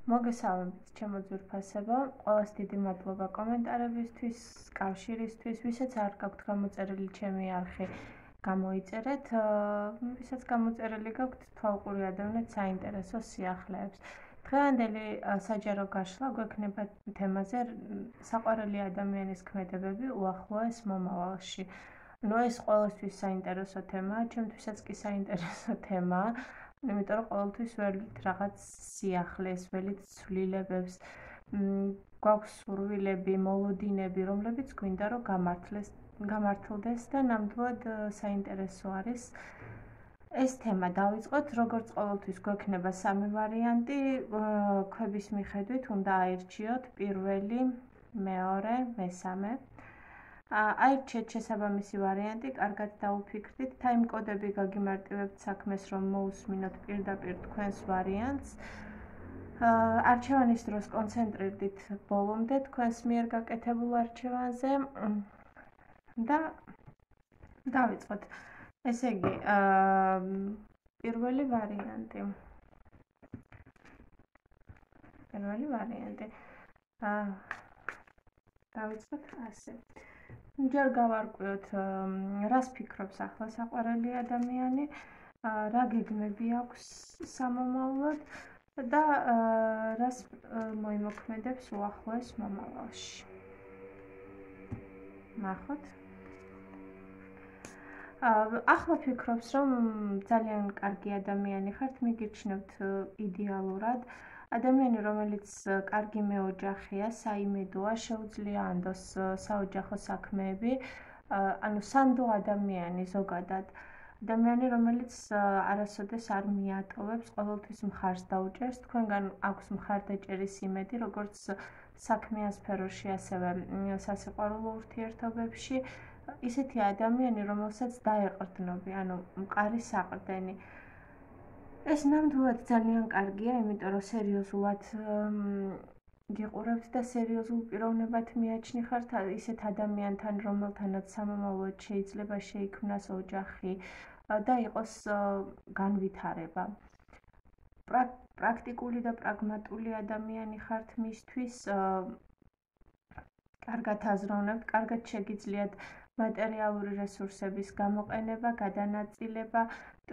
მოგესალმებით, ჩემო ძვირფასებო. ყველას დიდი მადლობა კომენტარებისთვის, კავშირისთვის. ვისაც არ გაქვთ გამოწერილი ჩემი არხი, გამოიწერეთ. ვისაც გამოწერილი გაქვთ, თვალყური ადევნეთ საინტერესო სიახლეებს. დღევანდელი საჯარო გაშლა გვექნება თემაზე საყვარელი ადამიანის ქმედებები უახლოეს მომავალში. ეს ყველასთვის საინტერესო თემაა, ჩემთვისაც კი საინტერესო თემაა. იმიტომ რომ ყოველთვის ველით რაღაც სიახლეს, ველით ცვლილებებს, გვაქვს სურვილები, მოლოდინები, რომლებიც გვინდა რომ გამართლდეს და ნამდვილად საინტერესო არის ეს თემა. დავიწყოთ, როგორც ყოველთვის გვექნება სამი ვარიანტი, ქვების მიხედვით უნდა აირჩიოთ პირველი, მეორე, მესამე. აირჩიეთ შესაბამისი ვარიანტი, კარგად დაუფიქრდით, ტაიმკოდები გაგიმარტივებთ საქმეს, რომ მოусმინოთ პირდაპირ თქვენს ვარიანტს. არჩევანის დროს კონცენტრირდით ბოლომდე თქვენს მიერ გაკეთებულ არჩევანზე და დავიწყოთ. ესე იგი, პირველი ვარიანტი. დავიწყოთ ასე. ჯერ გავარკვიოთ, რას ფიქრობს ახლა საყვარელი ადამიანი, რა გეგმები აქვს სამომავლოდ და რას მოიმოქმედებს უახლოეს მომავალში. ნახოთ. ახლა ფიქრობს, რომ ძალიან კარგი ადამიანი ხართ, მიგიჩნევთ იდეალურად. ადამიანი, რომელიც კარგი მეოჯახეა, საიმედოა, შეუძლია ანდოს საოჯახო საქმეები, ანუ სანდო ადამიანი ზოგადად. ადამიანი, რომელიც არასოდეს არ მიატოვებს, ყოველთვის მხარს დაუჭერს, თქვენგან აქვს მხარდაჭერის იმედი, როგორც საქმიან სფეროში, ასევე სასიყვარულო ურთიერთობებში. ისეთი ადამიანი, რომელსაც დაეყრდნობი, ანუ მყარი საყრდენი. ეს ნამდვილად ძალიან კარგია, იმიტომ რომ სერიოზულად გიყურებთ და სერიოზულ პიროვნებად მიაჩნიხართ ისეთ ადამიანთან, რომელთანაც სამომავლოდ შეიძლება შეიქმნას ოჯახი და იყოს განვითარება. პრაქტიკული და პრაგმატული ადამიანი ხართ მისთვის, კარგად აზროვნებთ, კარგად შეგიძლიათ მატერიალური რესურსების გამოყენება, გადანაწილება.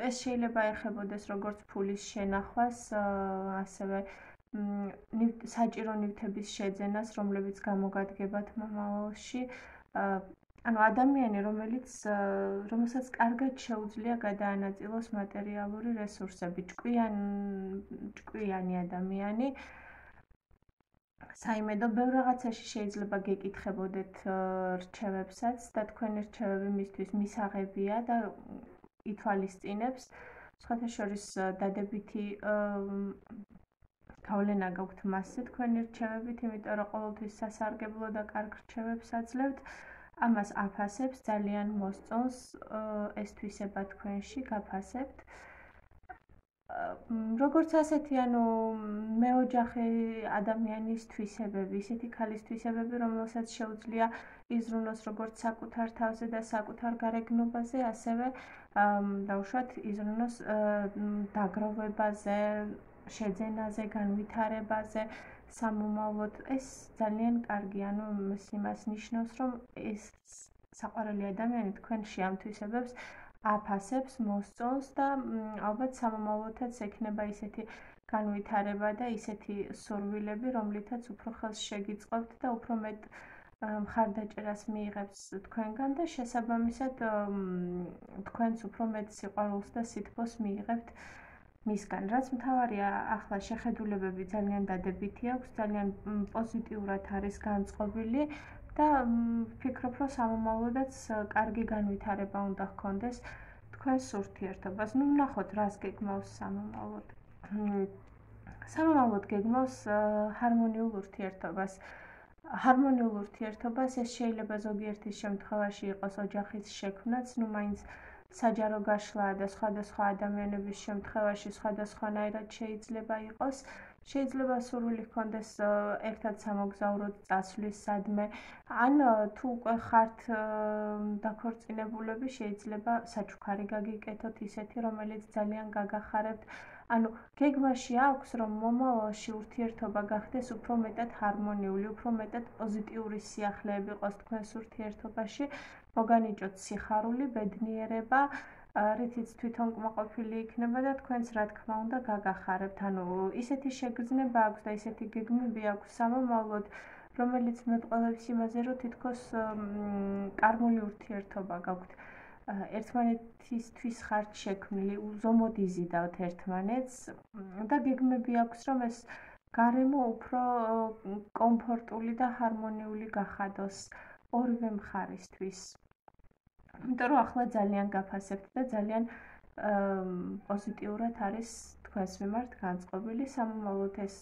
ეს შეიძლება ეხებოდეს როგორც ფულის შენახვას, ასევე საჭირო ნივთების შეძენას, რომლებიც გამოგადგებათ მომავალში. ანუ ადამიანი, რომელსაც კარგად შეუძლია გადაანაწილოს მატერიალური რესურსები, ჭკვიანი ადამიანი. საიმედო ბევრ რაღაცაში შეიძლება გეკითხებოდეთ რჩევებსაც და თქვენი რჩევები მისთვის მისაღებია და ითვალისწინებს. სხვათა შორის დადებითი გავლენა გაქვთ მასზე თქვენი რჩევებით, იმიტომ რომ ყოველთვის სასარგებლო და კარგ რჩევებს აძლევთ. ამას აფასებს, ძალიან მოსწონს ეს თვისება თქვენში, გაფასებთ. როგორც ასეთი, ანუ მეოჯახე ადამიანის თვისებები, ისეთი ქალის თვისებები, რომელსაც შეუძლია იზრუნოს როგორც საკუთარ თავზე და საკუთარ გარეგნობაზე, ასევე დავუშვათ იზრუნოს დაგროვებაზე, შეძენაზე, განვითარებაზე, სამომავლოდ. ეს ძალიან კარგი, ანუ იმას ნიშნავს, რომ ეს საყვარელი ადამიანი თქვენში ამ თვისებებს აფასებს, მოსწონს და ალბათ სამომავლოდაც ექნება ისეთი განვითარება და ისეთი სურვილები, რომლითაც უფრო ხელს შეგიწყობთ და უფრო მეტ მხარდაჭერას მიიღებს თქვენგან და შესაბამისად თქვენც უფრო მეტ სიყვარულს და სითბოს მიიღებთ მისგან. რაც მთავარია, ახლა შეხედულებები ძალიან დადებითი აქვს, ძალიან პოზიტიურად არის განწყობილი და ვფიქრობ, რომ სამომავლოდაც კარგი განვითარება უნდა ჰქონდეს თქვენს ურთიერთობას. ვნახოთ, რას გეგმავს სამომავლოდ. სამომავლოდ გეგმავს ჰარმონიულ ურთიერთობას. ჰარმონიულ ურთიერთობას ეს შეიძლება ზოგიერთის შემთხვევაში იყოს ოჯახის შექმნაც, მაინც საჯარო გაშლა და სხვადასხვა ადამიანების შემთხვევაში სხვადასხვანაირად შეიძლება იყოს. შეიძლება სურვილი ჰქონდეს ერთად სამოგზაუროდ წასვლის სადმე, ან თუ უკვე ხართ დაქორწინებულები, შეიძლება საჩუქარი გაგიკეთოთ ისეთი, რომელიც ძალიან გაგახარებთ, ანუ გეგმაში აქვს, რომ მომავალში ურთიერთობა გახდეს უფრო მეტად ჰარმონიული, უფრო მეტად პოზიტიური სიახლეები იყოს თქვენს ურთიერთობაში, მოგანიჭოთ სიხარული, ბედნიერება, რითიც თვითონ კმაყოფილი იქნება და თქვენს რა თქმა უნდა გაგახარებთ. ანუ ისეთი შეგრძნება აქვს და ისეთი გეგმები აქვს სამომავლოდ, რომელიც მეტყველებს იმაზე, რომ თითქოს კარგული ურთიერთობა გაქვთ. ერთმანეთისთვის ხართ შექმნილი, უზომოდ იზიდავთ ერთმანეთს და გეგმები აქვს, რომ ეს გარემო უფრო კომფორტული და ჰარმონიული გახადოს ორივე მხარისთვის. იმიტომ რომ ახლა ძალიან გაფასებთ და ძალიან პოზიტიურად არის თქვენს მიმართ განწყობილი. სამომავლოდ ეს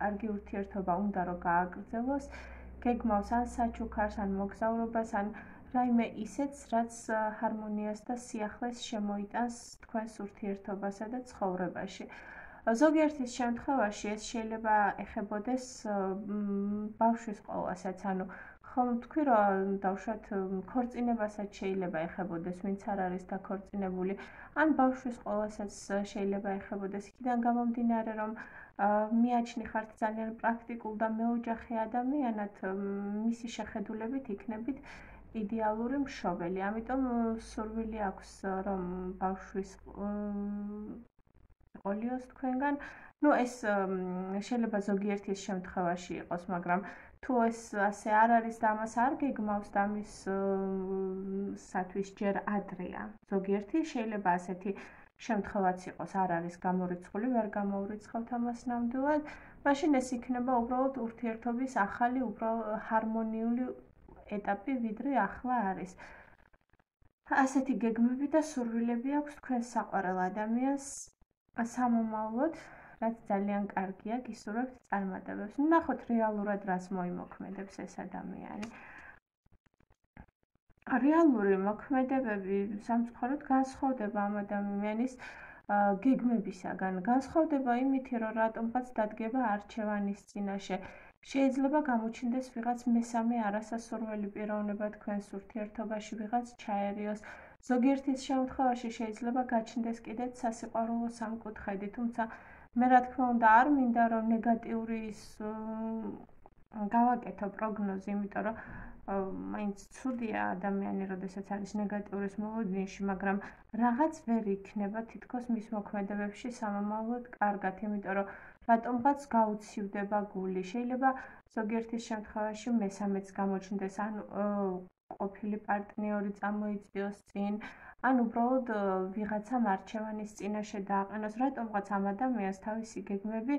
კარგი ურთიერთობა უნდა რომ გააგრძელოს, გეგმავს ან საჩუქარს, ან მოგზაურობას, ან რაიმე ისეთს, რაც ჰარმონიას და სიახლეს შემოიტანს თქვენს ურთიერთობასა და ცხოვრებაში. ზოგიერთის შემთხვევაში ეს შეიძლება ეხებოდეს ბავშვის ყოლასაც, ანუ ხომ თქვი რომ დავშოთ ქორწინებასაც შეიძლება ეხებოდეს, ვინც არ არის დაქორწინებული, ან ბავშვის ყოლასაც შეიძლება ეხებოდეს. იქიდან გამომდინარე, რომ მიაჩნი ხართ ძალიან პრაქტიკულ და მეოჯახე ადამიანად, მისი შეხედულებით იქნებით იდეალური მშობელი. ამიტომ სურვილი აქვს, რომ ბავშვის ყოლიოს თქვენგან. ნუ ეს შეიძლება ზოგიერთის შემთხვევაში იყოს, მაგრამ თუ ეს ასე არ არის და ამას არ გეგმავს და ამის სათვის ჯერ ადრეა. ზოგიერთი შეიძლება ასეთი შემთხვევაც იყოს, არ არის გამორიცხული, ვერ გამოურიცხავთ ამას ნამდვილად. მაშინ ეს იქნება უბრალოდ ურთიერთობის ახალი, უფრო ჰარმონიული ეტაპი, ვიდრე ახლა არის. ასეთი გეგმები და სურვილები აქვს თქვენს საყვარელ ადამიანს სამომავლოდ, რაც ძალიან კარგია, გისურვებთ წარმატებებს. ნახოთ რეალურად რას მოიმოქმედებს ეს ადამიანი. რეალური მოქმედებები სამწუხაროდ განსხვავდება ამ ადამიანის გეგმებისაგან. განსხვავდება იმითი, რომ რატომღაც დადგება არჩევანის წინაშე. შეიძლება გამოჩნდეს ვიღაც მესამე არასასურველი პიროვნება თქვენს ურთიერთობაში, ვიღაც ჩაერიოს. ზოგიერთის შემთხვევაში შეიძლება გაჩნდეს კიდეც სასიყვარულო სამკუთხედი, თუმცა მე რა თქმა უნდა არ მინდა რომ ნეგატიური ის გავაკეთო პროგნოზი, იმიტომ რომ მაინც ცუდია ადამიანი, როდესაც არის ნეგატიურის მოლოდინში, მაგრამ რაღაც ვერ იქნება თითქოს მის მოქმედებებში სამომავლოდ კარგად, იმიტომ რომ რატომღაც გაუცივდება გული. შეიძლება ზოგიერთის შემთხვევაში მესამეც გამოჩნდეს, ან ყოფილი პარტნიორი წამოიწიოს წინ, ან უბრალოდ ვიღაცამ არჩევანის წინაშე დააყენოს, რატომღაც ამ ადამიანს თავისი გეგმები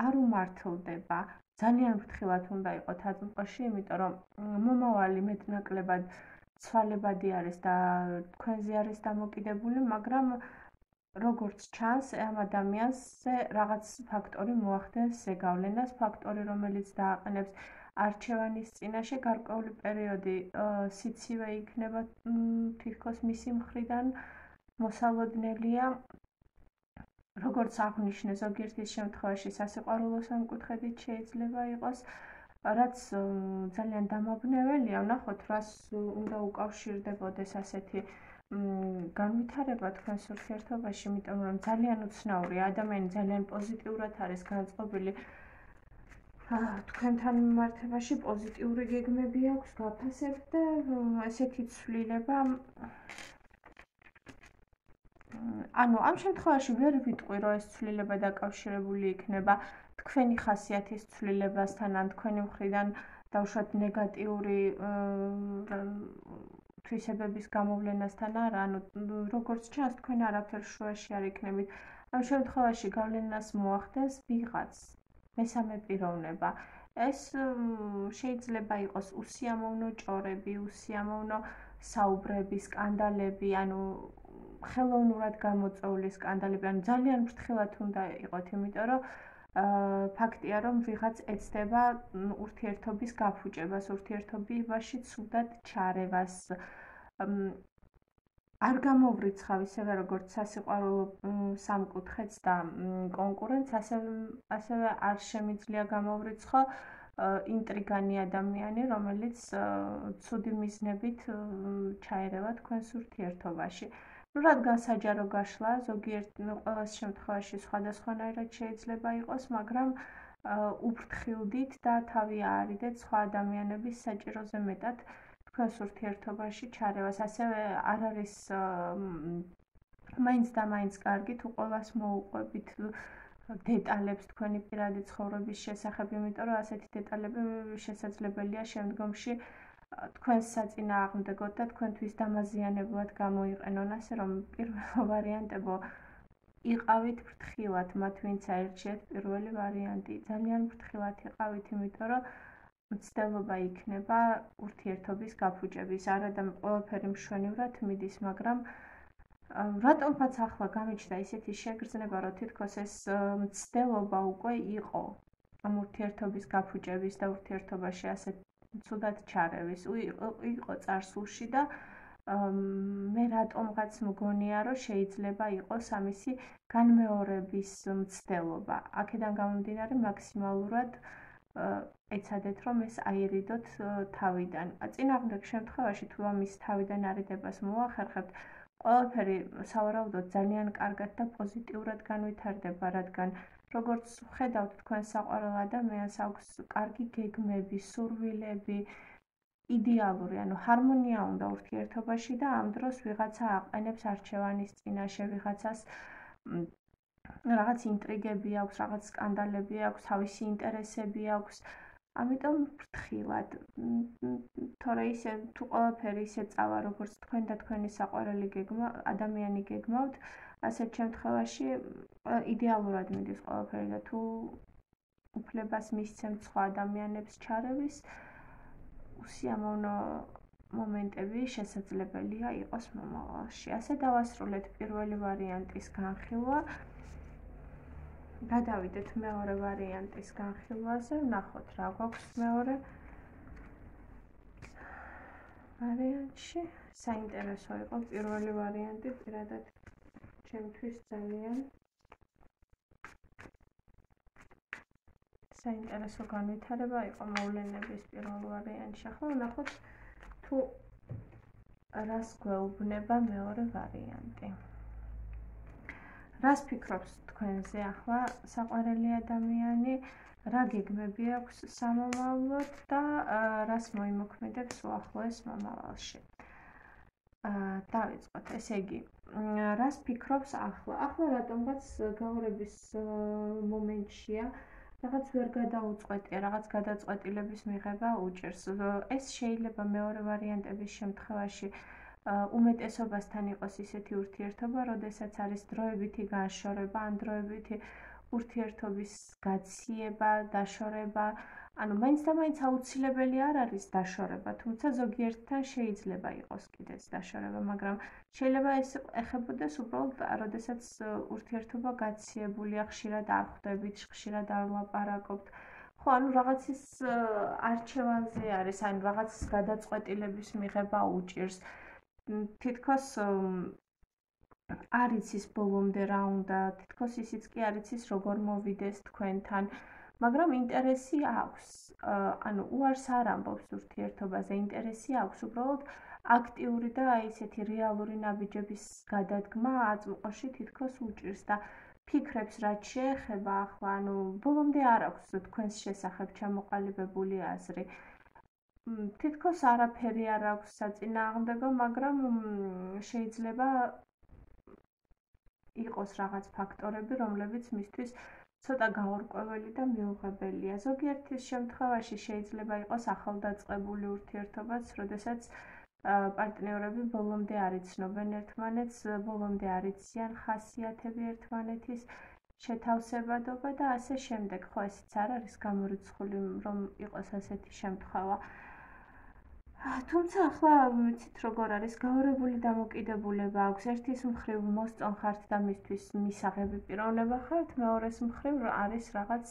არ უმართლდება. ძალიან ფრთხილად უნდა იყოთ აზრობაში, იმიტომ რომ მომავალი მეტნაკლებად ცვალებადი არის და თქვენზე არის დამოკიდებული, მაგრამ როგორც ჩანს, ამ ადამიანზე რაღაც ფაქტორი მოახდენს ზეგავლენას, ფაქტორი, რომელიც დააყენებს არჩევანის წინაშე გარკვეული პერიოდი სიცივე იქნება თითქოს მისი მხრიდან მოსალოდნელია. როგორც აღვნიშნე, ზოგიერთის შემთხვევაში სასიყვარულო სამკუთხედით შეიძლება იყოს, რაც ძალიან დამაბნეველია. ვნახოთ, რას უნდა უკავშირდებოდეს ასეთი განვითარება თქვენს ურთიერთობაში, იმიტომ რომ ძალიან უცნაურია, ადამიანი ძალიან პოზიტიურად არის განწყობილი თქვენთან მიმართებაში, პოზიტიური გეგმები აქვს, გაფასებთ და ესეთი ცვლილება ანუ ამ შემთხვევაში ვერ ვიტყვი, რომ ეს ცვლილება დაკავშირებული იქნება თქვენი ხასიათის ცვლილებასთან ან თქვენი მხრიდან დავუშვათ ნეგატიური თვისებების გამოვლენასთან არა, ანუ როგორც ჩანს, თქვენ არაფერ შუაში არ იქნებით. ამ შემთხვევაში გავლენას მოახდენს ვიღაც მესამე პიროვნება. ეს შეიძლება იყოს უსიამოვნო ჭორები, უსიამოვნო საუბრები, სკანდალები, ანუ ხელოვნურად გამოწვეული სკანდალები, ანუ ძალიან ფრთხილად უნდა იყოთ, იმიტომ რომ ფაქტია, რომ ვიღაც ეცდება ურთიერთობის გაფუჭებას, ურთიერთობაში ცუდად ჩარევას. არ გამოვრიცხავ ისევე როგორც სასიყვარულო სამკუთხედს და კონკურენტს, ასევე არ შემიძლია გამოვრიცხო ინტრიგანი ადამიანი, რომელიც ცუდი მიზნებით ჩაერევა თქვენს ურთიერთობაში. რადგან საჯარო გაშლა, ზოგიერთ ყველას შემთხვევაში სხვადასხვანაირად შეიძლება იყოს, მაგრამ უფრთხილდით და თავი აარიდეთ სხვა ადამიანების საჭიროზე მეტად თქვენს ურთიერთობაში ჩარევას. ასევე არ არის მაინც და მაინც კარგი თუ ყველას მოუყვებით დეტალებს თქვენი პირადი ცხოვრების შესახებ, იმიტომ რომ ასეთი დეტალები შესაძლებელია შემდგომში თქვენს საწინააღმდეგოდ და თქვენთვის დამაზიანებლად გამოიყენონ, ასე რომ პირველ ვარიანტებო იყავით ფრთხილად, მათ ვინც აერჩიეთ პირველი ვარიანტი. ძალიან ფრთხილად იყავით, იმიტომ რომ მცდელობა იქნება ურთიერთობის გაფუჭების. არა და ყველაფერი მშვენივრად მიდის, მაგრამ რატომაც ახლა გამიჩნდა ისეთი შეგრძნება, რომ თითქოს ეს მცდელობა უკვე იყო ამ ურთიერთობის გაფუჭების და ურთიერთობაში ასე ცუდად ჩარევის. იყო წარსულში და მე რატომღაც მგონია, რომ შეიძლება იყოს ამისი განმეორების მცდელობა. აქედან გამომდინარე მაქსიმალურად ეცადეთ, რომ ეს აირიდოთ თავიდან. წინააღმდეგ შემთხვევაში თუ ამის თავიდან არიდებას მოახერხებთ, ყველაფერი სავარაუდოდ ძალიან კარგად და პოზიტიურად განვითარდება, რადგან როგორც ხედავთ, თქვენ საყვარელ ადამიანს აქვს კარგი გეგმები, სურვილები, იდეალური, ანუ ჰარმონია უნდა ურთიერთობაში და ამ დროს ვიღაცა აყენებს არჩევანის წინაშე, ვიღაცას რაღაც ინტრიგები აქვს, რაღაც სკანდალები აქვს, თავისი ინტერესები აქვს. ამიტომ ფრთხილად, თორე ისე თუ ყველაფერი ისე წავა, როგორც თქვენ და თქვენი საყვარელი ადამიანი გეგმავთ, ასეთ შემთხვევაში იდეალურად მიდის ყველაფერი და თუ უფლებას მისცემთ სხვა ადამიანებს ჩარევის, უსიამოვნო მომენტები შესაძლებელია იყოს მომავალში. ასე დავასრულეთ პირველი ვარიანტის განხილვა. გადავიდეთ მეორე ვარიანტის განხილვაზე, ვნახოთ რა გვაქვს მეორე ვარიანტში. საინტერესო იყო პირველი ვარიანტი, პირადად ჩემთვის ძალიან საინტერესო განვითარება იყო მოვლენების პირველ ვარიანტში. ახლა ვნახოთ თუ რას გვეუბნება მეორე ვარიანტი. რას ფიქრობს თქვენზე ახლა საყვარელი ადამიანი, რა გეგმები აქვს სამომავლოდ და რას მოიმოქმედებს უახლოეს მომავალში. დავიწყოთ, ესე იგი, რას ფიქრობს ახლა? ახლა რატომღაც გაურების მომენტშია, რაღაც ვერ გადაუწყვეტია, რაღაც გადაწყვეტილების მიღება უჭირს. ეს შეიძლება მეორე ვარიანტების შემთხვევაში უმეტესობასთან იყოს ისეთი ურთიერთობა, როდესაც არის დროებითი განშორება, ან დროებითი ურთიერთობის გაციება, დაშორება. ანუ მაინც და მაინც აუცილებელი არ არის დაშორება, თუმცა ზოგიერთთან შეიძლება იყოს კიდეც დაშორება, მაგრამ შეიძლება ეს ეხებოდეს უბრალოდ, როდესაც ურთიერთობა გაციებულია, ხშირად არ ხვდებით, ხშირად არ ვლაპარაკობთ. ხო, ანუ რაღაცის არჩევანზე არის, ანუ რაღაც გადაწყვეტილების მიღება უჭირს. თითქოს არ იცის ბოლომდე რა უნდა, თითქოს ისიც კი არ იცის როგორ მოვიდეს თქვენთან, მაგრამ ინტერესი აქვს. ანუ უარს არ ამბობს ურთიერთობაზე, ინტერესი აქვს, უბრალოდ აქტიური და ისეთი რეალური ნაბიჯების გადადგმა აწმყოში თითქოს უჭირს და ფიქრებს რაც შეეხება ახლა, ანუ ბოლომდე არ აქვს თქვენს შესახებ ჩამოყალიბებული აზრი. თითქოს არაფერი არ აქვს საწინააღმდეგო, მაგრამ შეიძლება იყოს რაღაც ფაქტორები, რომლებიც მისთვის ცოტა გაურკვეველი და მიუღებელია. ზოგიერთის შემთხვევაში შეიძლება იყოს ახალდაწყებული ურთიერთობაც, როდესაც პარტნიორები ბოლომდე არ იცნობენ ერთმანეთს, ბოლომდე არ იციან ხასიათები ერთმანეთის, შეთავსებადობა და ასე შემდეგ. ხო, ესეც არ არის გამორიცხული, რომ იყოს ასეთი შემთხვევა. თუმცა ახლა ვიცით როგორ არის, გაურებული დამოკიდებულება აქვს. ერთის მხრივ მოსწონ ხართ და მისთვის მისაღები პიროვნება ხართ, მეორეს მხრივ არის რაღაც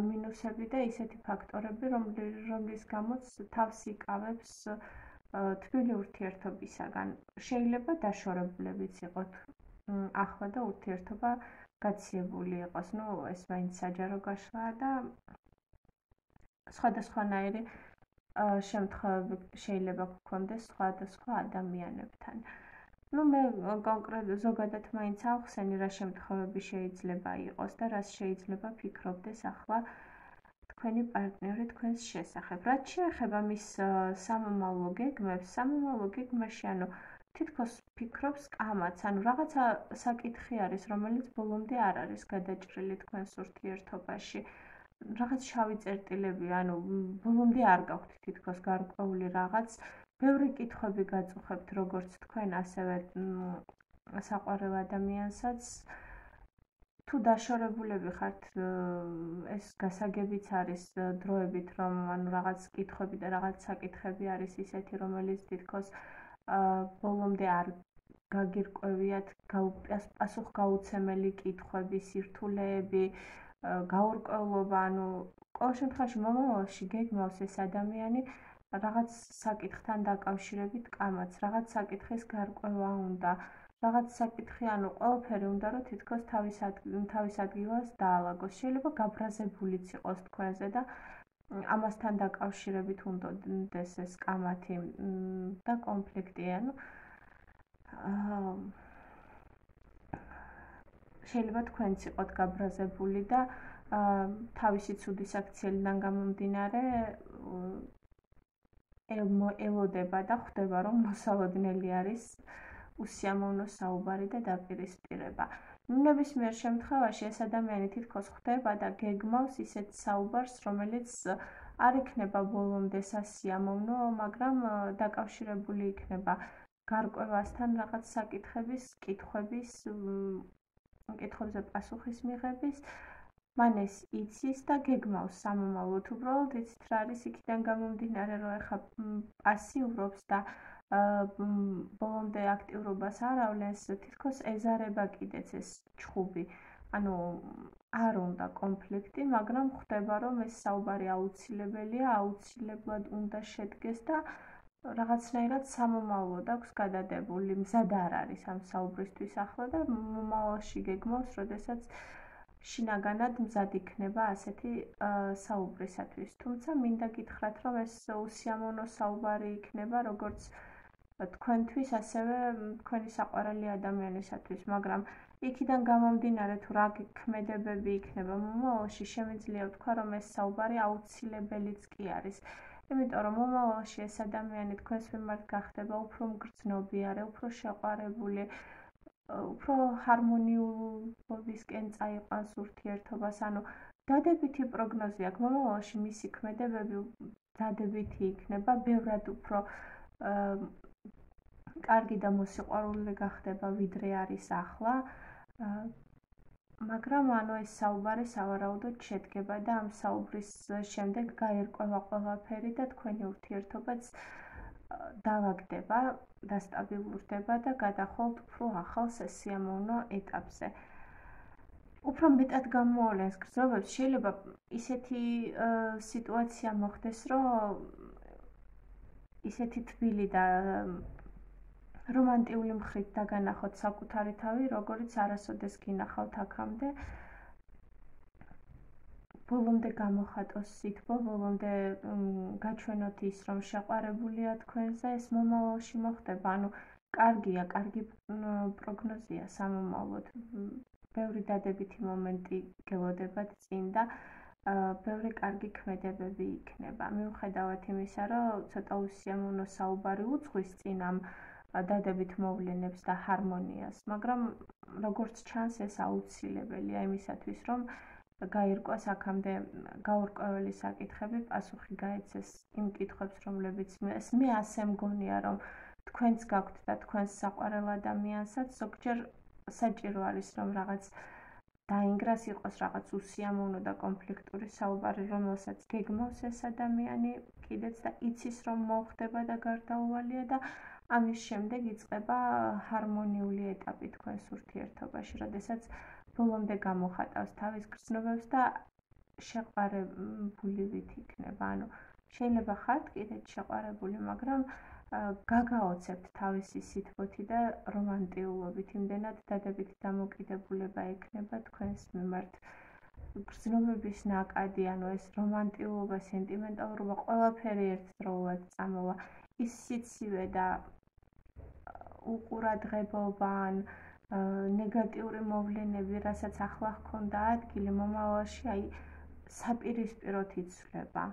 მინუსები და ისეთი ფაქტორები, რომლის გამოც თავს იკავებს თბილი ურთიერთობისაგან. შეიძლება დაშორებულებიც იყოთ ახლა და ურთიერთობა გაციებული იყოს. ნუ ეს მაინც საჯარო გაშლაა და სხვადასხვანაირი შემთხვევები შეიძლება გქონდეს სხვადასხვა ადამიანებთან. ну მე კონკრეტულად ზოგადად მაინც ავხსენი რა შემთხვევები შეიძლება იყოს და რას შეიძლება ფიქრობდეს ახლა თქვენი პარტნიორი თქვენს შესახებ. რაც შეეხება მის სამომავლო გეგმებს, სამომავლო გეგმაში ანუ თითქოს ფიქრობს კამაც, ანუ რაღაცა საკითხი არის, რომელიც ბოლომდე არ არის გადაჭრილი თქვენს ურთიერთობაში. რაღაც შავი წერტილები, ანუ ბოლომდე არ გაქვთ თითქოს გარკვეული რაღაც. ბევრი კითხვები გაწუხებთ როგორც თქვენ, ასევე საყვარელ ადამიანსაც. თუ დაშორებულები ხართ, ეს გასაგებიც არის დროებით, რომ ანუ რაღაც კითხვები და რაღაც საკითხები არის ისეთი, რომელიც თითქოს ბოლომდე არ გაგირკვევიათ, პასუხგაუცემელი კითხვები, სირთულეები, გაურკვევლობა, ანუ ყოველ შემთხვევაში მომავალში გეგმავს ეს ადამიანი რაღაც საკითხთან დაკავშირებით კამაც, რაღაც საკითხის გარკვევა უნდა, რაღაც საკითხი, ანუ ყველაფერი უნდა რომ თითქოს თავის ადგილას დაალაგოს. შეიძლება გაბრაზებულიც იყოს თქვენზე და ამასთან დაკავშირებით უნდადეს ეს კამათი და კონფლიქტი, ანუ შეიძლება თქვენც იყოთ გაბრაზებული და თავისი ცუდი საქციელიდან გამომდინარე ელოდება და ხვდება, რომ მოსალოდნელი არის უსიამოვნო საუბარი და დაპირისპირება. ნებისმიერ შემთხვევაში ეს ადამიანი თითქოს ხვდება და გეგმავს ისეთ საუბარს, რომელიც არ იქნება ბოლომდე სასიამოვნო, მაგრამ დაკავშირებული იქნება გარკვევასთან რაღაც საკითხების, კითხვებზე პასუხის მიღების. მან ეს იცის და გეგმავს სამომავლოდ, უბრალოდ იცით რა არის იქიდან გამომდინარე, რომ ეხა პასიურობს და ბოლომდე აქტიურობას არ ავლენს, თითქოს ეზარება კიდეც ეს ჩხუბი. ანუ არ უნდა კონფლიქტი, მაგრამ ხვდება, რომ ეს საუბარი აუცილებელია, აუცილებლად უნდა შედგეს და რაღაცნაირად სამომავლოდ აქვს გადადებული, მზად არ არის ამ საუბრისთვის ახლა და მომავალში გეგმავს, როდესაც შინაგანად მზად იქნება ასეთი საუბრისათვის. თუმცა მინდა გითხრათ, რომ ეს უსიამოვნო საუბარი იქნება როგორც თქვენთვის, ასევე თქვენი საყვარელი ადამიანისათვის, მაგრამ იქიდან გამომდინარე თუ რა ქმედებები იქნება მომავალში, შემიძლია ვთქვა, რომ ეს საუბარი აუცილებელიც კი არის. იმიტომ რომ მომავალში ეს ადამიანი თქვენს მიმართ გახდება უფრო მგრძნობიარე, უფრო შეყვარებული, უფრო ჰარმონიულობისკენ წაიყვანს ურთიერთობას, ანუ დადებითი პროგნოზი აქვს მომავალში მისი ქმედებები დადებითი იქნება, ბევრად უფრო კარგი და მოსიყვარულე გახდება, ვიდრე არის ახლა, მაგრამ ანუ ეს საუბარი სავარაუდოდ შედგება და ამ საუბრის შემდეგ გაერკვევა ყველაფერი და თქვენი ურთიერთობაც დავაგდება, დასტაბილურდება და გადახვალთ უფრო ახალ სასიამოვნო ეტაპზე. უფრო მეტად გამოავლენს გრძნობებს, შეიძლება ისეთი სიტუაცია მოხდეს, რომ ისეთი თბილი და რომანტიული მხრით დაგანახოთ საკუთარი თავი, როგორც არასოდეს გინახავთ აქამდე. ბოლომდე გამოხატოს სითბო, ბოლომდე გაჩვენოთ ის, რომ შეყვარებულია თქვენზე, ეს მომავალში მოხდება. ანუ კარგია, კარგი პროგნოზია სამომავლოდ. ბევრი დადებითი მომენტი გელოდებათ წინ და ბევრი კარგი ქმედებები იქნება. მიუხედავად იმისა, რომ ცოტა უსიამოვნო საუბარი უძღვის წინ ამ დადებით მოვლენებს და ჰარმონიას, მაგრამ როგორც ჩანს, ეს აუცილებელია იმისათვის, რომ გაირკვას აქამდე გაურკვეველი საკითხები, პასუხი გაეცეს იმ კითხვებს, რომლებიც მე ასე მგონია, რომ თქვენც გაქვთ და თქვენს საყვარელ ადამიანსაც ზოგჯერ საჭირო არის, რომ რაღაც დაინგრას, იყოს რაღაც უსიამოვნო და კონფლიქტური საუბარი, რომელსაც გეგმავს ეს ადამიანი კიდეც და იცის, რომ მოხდება და გარდაუვალია და ამის შემდეგ იწყება ჰარმონიული ეტაპი თქვენს ურთიერთობაში, როდესაც ბოლომდე გამოხატავს თავის გრძნობებს და შეყვარებულივით იქნება. ანუ შეიძლება ხართ კიდეც შეყვარებული, მაგრამ გაგაოცებთ თავისი სითბოთი და რომანტიულობით, იმდენად დადებითი დამოკიდებულება ექნება თქვენს მიმართ. გრძნობების ნაკადი, ანუ ეს რომანტიულობა, სენტიმენტალურობა, ყველაფერი ერთდროულად წამოვა. ის სიცივე და უყურადღებობა ან ნეგატიური მოვლენები, რასაც ახლა ჰქონდა ადგილი, მომავალში აი საპირისპიროდ იცვლება.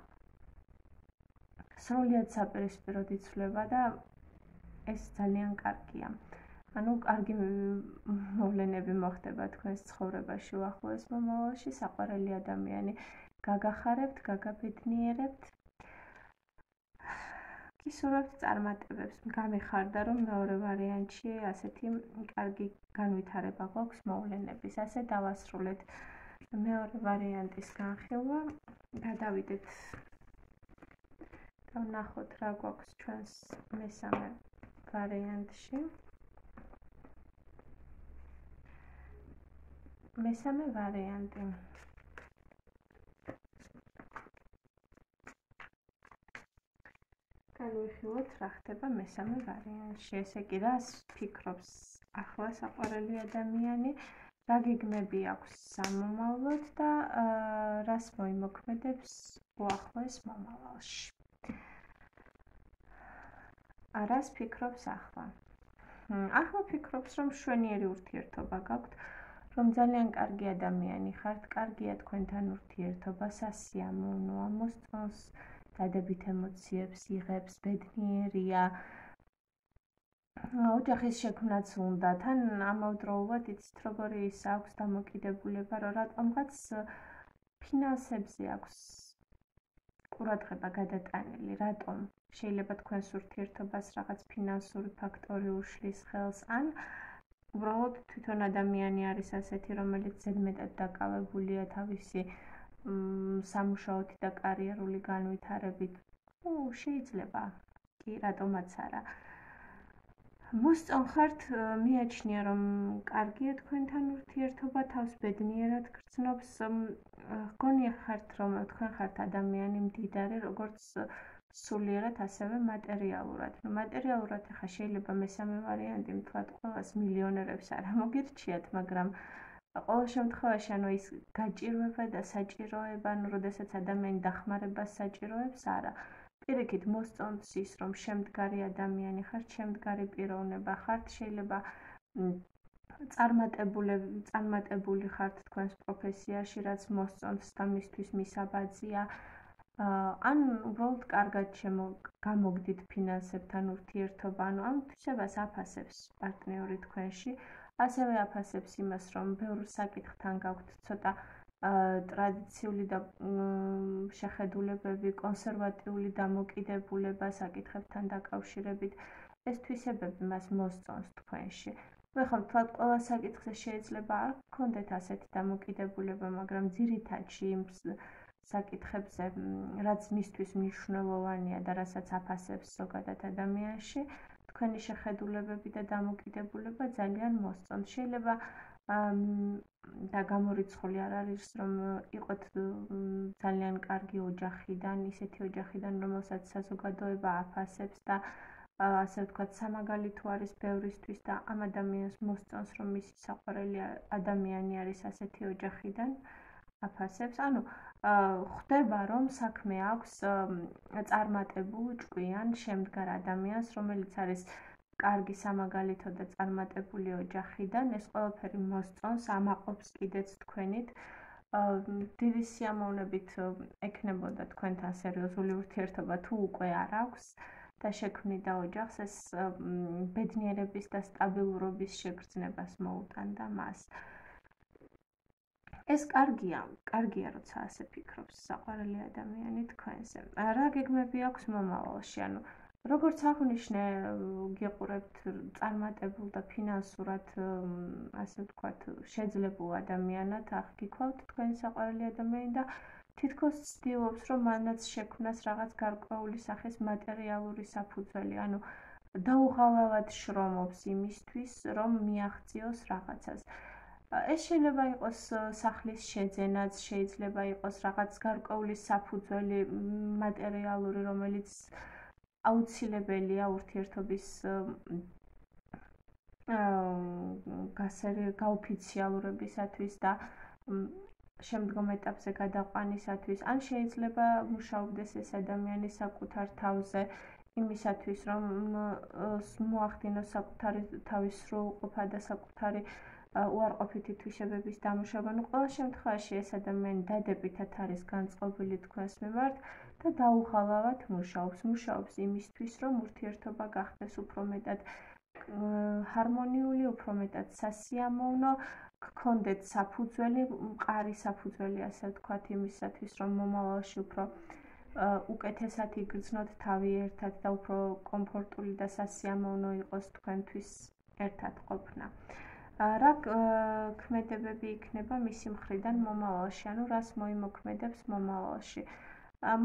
სრულიად საპირისპიროდ იცვლება და ეს ძალიან კარგია. ანუ კარგი მოვლენები მოხდება თქვენს ცხოვრებაში უახლოეს მომავალში, საყვარელი ადამიანი გაგახარებთ, გაგაბედნიერებთ. გისურვებთ წარმატებებს. გამიხარდა, რომ მეორე ვარიანტში ასეთი კარგი განვითარება გვაქვს მოვლენების. ასე დავასრულეთ მეორე ვარიანტის განხილვა. გადავიდეთ და ვნახოთ რა გვაქვს ჩვენს მესამე ვარიანტში. მესამე ვარიანტი. განვიხილოთ რა ხდება მესამე ვარიანტში. ესე კი რას ფიქრობს ახლა საყვარელი ადამიანი, რა გეგმები აქვს სამომავლოდ და რას მოიმოქმედებს უახლოეს მომავალში. რას ფიქრობს ახლა? ახლა ფიქრობს, რომ მშვენიერი ურთიერთობა გაქვთ, რომ ძალიან კარგი ადამიანი ხართ, კარგია თქვენთან ურთიერთობა, სასიამოვნოა, მოსწონს დადებით ემოციებს, იღებს, ბედნიერია. ოჯახის შექმნაც უნდა, თან ამავდროულად იცით როგორი ის აქვს დამოკიდებულება, რომ რატომღაც ფინანსებზე აქვს ყურადღება გადატანილი, რატომ? შეიძლება თქვენს ურთიერთობას რაღაც ფინანსური ფაქტორი უშლის ხელს, ან უბრალოდ თვითონ ადამიანი არის ასეთი, რომელიც ზედმეტად დაკავებულია თავისი სამუშაოთი და კარიერული განვითარებით. შეიძლება, კი, რატომაც არა. მოსწონხართ, მიაჩნია, რომ კარგია თქვენთან ურთიერთობა, თავს ბედნიერად გრძნობს. გონია ხართ, რომ თქვენ ხართ ადამიანი მდიდარი, როგორც სულიერად, ასევე მატერიალურად. მატერიალურად ახლა შეიძლება მესამე ვარიანტი მთლად ყველას მილიონერებს არ მოგირჩიათ, მაგრამ ყოველ შემთხვევაში ანუ ის გაჭირვება და საჭიროება, ანუ როდესაც ადამიანი დახმარებას საჭიროებს, არა. პირიქით მოსწონს ის, რომ შემდგარი ადამიანი ხართ, შემდგარი პიროვნება ხართ, შეიძლება წარმატებული ხართ თქვენს პროფესიაში, რაც მოსწონს და მისთვის მისაბაძია. ან უბრალოდ კარგად გამოგდით ფინანსებთან ურთიერთობა, ანუ ამ თვისებას აფასებს პარტნიორი თქვენში, ასევე აფასებს იმას, რომ ბევრ საკითხთან გაქვთ ცოტა ტრადიციული და შეხედულებები, კონსერვატიული დამოკიდებულება საკითხებთან დაკავშირებით. ეს თვისებები მას მოსწონს თქვენში. ხო, თვალ ყველა საკითხზე შეიძლება არ გქონდეთ ასეთი დამოკიდებულება, მაგრამ ძირითადში იმ საკითხებზე, რაც მისთვის მნიშვნელოვანია და რასაც აფასებს ზოგადად ადამიანში, თქვენი შეხედულებები და დამოკიდებულება ძალიან მოსწონთ. შეიძლება და გამორიცხული არ არის, რომ იყოთ ძალიან კარგი ოჯახიდან, ისეთი ოჯახიდან, რომელსაც საზოგადოება აფასებს და ასე ვთქვათ, სამაგალითო არის ბევრისთვის და ამ ადამიანს მოსწონს, რომ მისი საყვარელი ადამიანი არის ასეთი ოჯახიდან, აფასებს. ანუ ხვდება, რომ საქმე აქვს წარმატებულ, ჭკვიან, შემდგარ ადამიანს, რომელიც არის კარგი სამაგალითო და წარმატებული ოჯახიდან. ეს ყველაფერი მოსწონს, ამაყობს კიდეც თქვენით. დიდი სიამოვნებით ექნებოდა თქვენთან სერიოზული ურთიერთობა, თუ უკვე არ აქვს და შექმნიდა ოჯახს, ეს ბედნიერების და სტაბილურობის შეგრძნებას მოუტანდა მას. ეს კარგია, როცა ასე ფიქრობს საყვარელი ადამიანი თქვენზე. რა გეგმები აქვს მომავალში? ანუ როგორც აღვნიშნე, გიყურებთ წარმატებულ და ფინანსურად, ასე ვთქვათ, შეძლებულ ადამიანად, აღგიქვავთ თქვენი საყვარელი ადამიანი და თითქოს ცდილობს, რომ მანაც შექმნას რაღაც გარკვეული სახის მატერიალური საფუძველი, ანუ დაუღალავად შრომობს იმისთვის, რომ მიაღწიოს რაღაცას. ეს შეიძლება იყოს სახლის შეძენაც, შეიძლება იყოს რაღაც გარკვეული საფუძველი მატერიალური, რომელიც აუცილებელია ურთიერთობის გაოფიციალურებისათვის და შემდგომ ეტაპზე გადაყვანისათვის, ან შეიძლება მუშაობდეს ეს ადამიანი საკუთარ თავზე, იმისათვის, რომ მოახდინოს საკუთარი თავის სრულყოფა და საკუთარი უარყოფითი თვისებების დამუშავება. ნუ ყოველ შემთხვევაში ეს ადამიანი დადებითად არის განწყობილი თქვენს მიმართ და დაუხალავად მუშაობს იმისთვის, რომ ურთიერთობა გახდეს უფრო მეტად ჰარმონიული, უფრო მეტად სასიამოვნო, გქონდეთ საფუძველი, მყარი საფუძველი, ასე ვთქვათ, იმისათვის, რომ მომავალში უფრო უკეთესად იგრძნოთ თავი ერთად და უფრო კომფორტული და სასიამოვნო იყოს თქვენთვის ერთად ყოფნა. რა ქმედებები იქნება მისი მხრიდან მომავალში, ანუ რას მოიმოქმედებს მომავალში.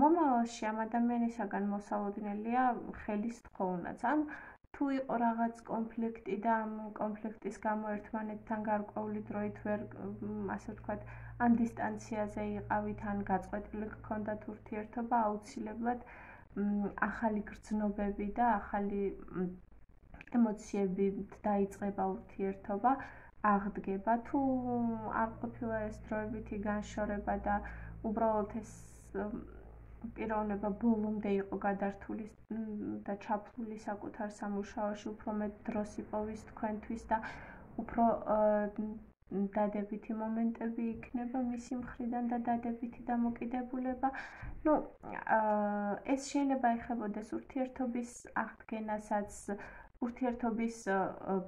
მომავალში ამ ადამიანისაგან მოსალოდნელია ხელის თხოვნაც. ან თუ იყო რაღაც კონფლიქტი და ამ კონფლიქტის გამო ერთმანეთთან გარკვეული დროით ვერ, ასე ვთქვათ, ან დისტანციაზე იყავით, ან გაწყვეტილი გქონდათ ურთიერთობა, აუცილებლად ახალი გრძნობები და ახალი ემოციები დაიწყება ურთიერთობა, აღდგება. თუ არ ყოფილა ეს დროებითი განშორება და უბრალოდ ეს პიროვნება ბოლომდე იყო გადართული და ჩაფლული საკუთარ სამუშაოში, უფრო მეტ დროს იპოვის თქვენთვის და უფრო დადებითი მომენტები იქნება მისი მხრიდან და დადებითი დამოკიდებულება. ნუ ეს შეიძლება ეხებოდეს ურთიერთობის აღდგენასაც, ურთიერთობის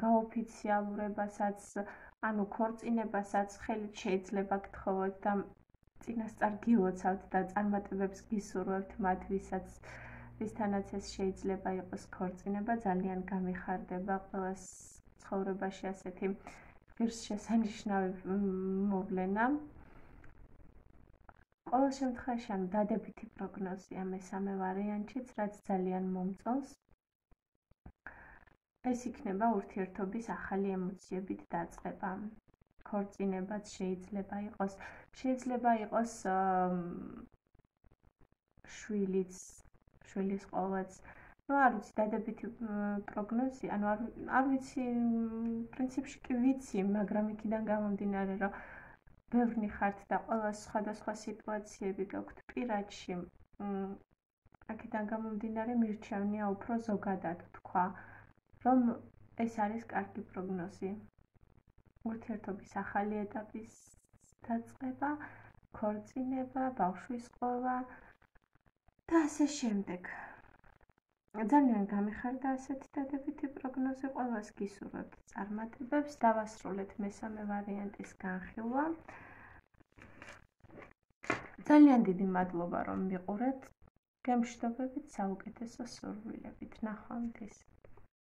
გაოფიციალურებასაც, ანუ ქორწინებასაც, ხელით შეიძლება გთხოვოთ და წინასწარ გილოცავთ და წარმატებებს გისურვებთ მათ, ვისთანაც ეს შეიძლება იყოს ქორწინება, ძალიან გამიხარდება ყველას ცხოვრებაში ასეთი ღირსშესანიშნავი მოვლენა. ყოველ შემთხვევაში, ანუ დადებითი პროგნოზია მესამე ვარიანტშიც, რაც ძალიან მომწონს. ეს იქნება ურთიერთობის ახალი ემოციებით დაწყება. ქორწინებაც შეიძლება იყოს შვილის ყოლაც. ნუ არ ვიცი, დადებითი პროგნოზი, ანუ არ ვიცი, პრინციპში კი ვიცი, მაგრამ იქიდან გამომდინარე, რომ ბევრი ხართ და ყველა სხვადასხვა სიტუაციები გაქვთ პირადში, აქედან გამომდინარე მირჩევნია უფრო ზოგადად თქვა, რომ ეს არის კარგი პროგნოზი. ურთიერთობის ახალი ეტაპის დაწყება, ქორწინება, ბავშვის ყოლა და ასე შემდეგ. ძალიან გამიხარდა ასეთი დადებითი პროგნოზი, ყველას გისურვებთ წარმატებებს, დავასრულეთ მესამე ვარიანტის განხილვა. ძალიან დიდი მადლობა, რომ მიყურეთ. გემშვიდობებით, საუკეთესო სურვილებით. ნახვამდის.